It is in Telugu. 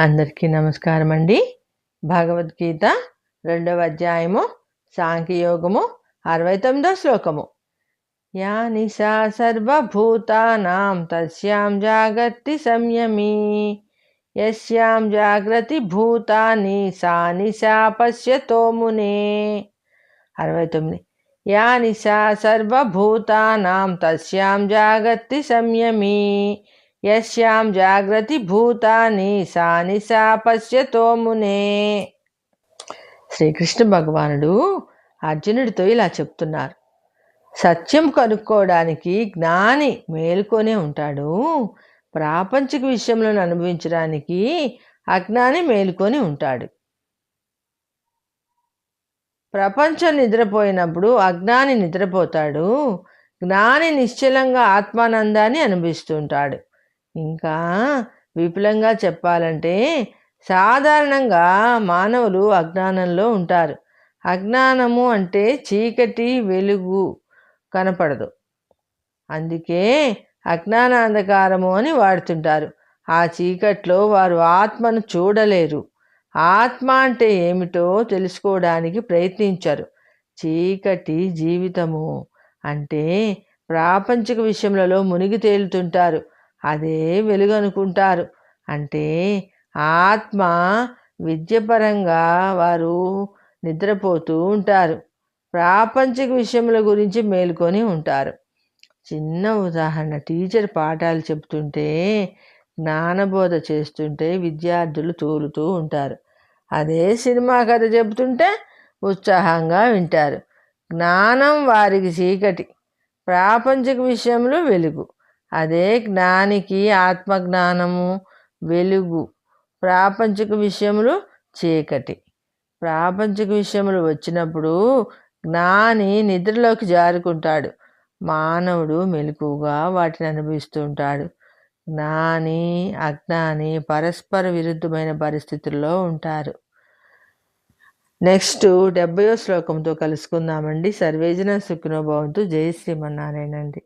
అందరికీ నమస్కారం అండి. భగవద్గీత 2వ అధ్యాయము సాంఖ్యయోగము 69వ శ్లోకము. యా నిశా సర్వభూతానాం తస్యాం జాగర్తి సంయమీ యస్యాం జాగ్రతి భూతాని సా నిశా పశ్యతో మునే. 69. యా నిశా సర్వభూతానాం తస్యాం జాగర్తి సంయమీ యస్యాం జాగ్రతి భూతాని సా నిశా పశ్యతో మునే. శ్రీకృష్ణ భగవానుడు అర్జునుడితో ఇలా చెప్తున్నారు. సత్యం కనుక్కోవడానికి జ్ఞాని మేలుకొనే ఉంటాడు, ప్రాపంచిక విషయములను అనుభవించడానికి అజ్ఞాని మేలుకొని ఉంటాడు. ప్రపంచం నిద్రపోయినప్పుడు అజ్ఞాని నిద్రపోతాడు, జ్ఞాని నిశ్చలంగా ఆత్మానందాన్ని అనుభవిస్తుంటాడు. ఇంకా విపులంగా చెప్పాలంటే సాధారణంగా మానవులు అజ్ఞానంలో ఉంటారు. అజ్ఞానము అంటే చీకటి, వెలుగు కనపడదు, అందుకే అజ్ఞాన అంధకారము అని వాడుతుంటారు. ఆ చీకట్లో వారు ఆత్మను చూడలేరు, ఆత్మ అంటే ఏమిటో తెలుసుకోవడానికి ప్రయత్నించరు. చీకటి జీవితము అంటే ప్రాపంచిక విషయములలో మునిగి తేలుతుంటారు, అదే వెలుగు అనుకుంటారు. అంటే ఆత్మ విద్యపరంగా వారు నిద్రపోతూ ఉంటారు, ప్రాపంచిక విషయముల గురించి మేలుకొని ఉంటారు. చిన్న ఉదాహరణ, టీచర్ పాఠాలు చెప్తుంటే, జ్ఞానబోధ చేస్తుంటే విద్యార్థులు తూలుతూ ఉంటారు. అదే సినిమా కథ చెబుతుంటే ఉత్సాహంగా వింటారు. జ్ఞానం వారికి చీకటి, ప్రాపంచిక విషయంలో వెలుగు. అదే జ్ఞానికి ఆత్మజ్ఞానము వెలుగు, ప్రాపంచిక విషయములు చీకటి. ప్రాపంచిక విషయములు వచ్చినప్పుడు జ్ఞాని నిద్రలోకి జారుకుంటాడు, మానవుడు మెలకువగా వాటిని అనుభవిస్తూ ఉంటాడు. జ్ఞాని అజ్ఞాని పరస్పర విరుద్ధమైన పరిస్థితుల్లో ఉంటారు. నెక్స్ట్ 70వ శ్లోకంతో కలుసుకుందామండి. సర్వేజన సుఖినో భవంతు. జై శ్రీమన్నారాయణ అండి.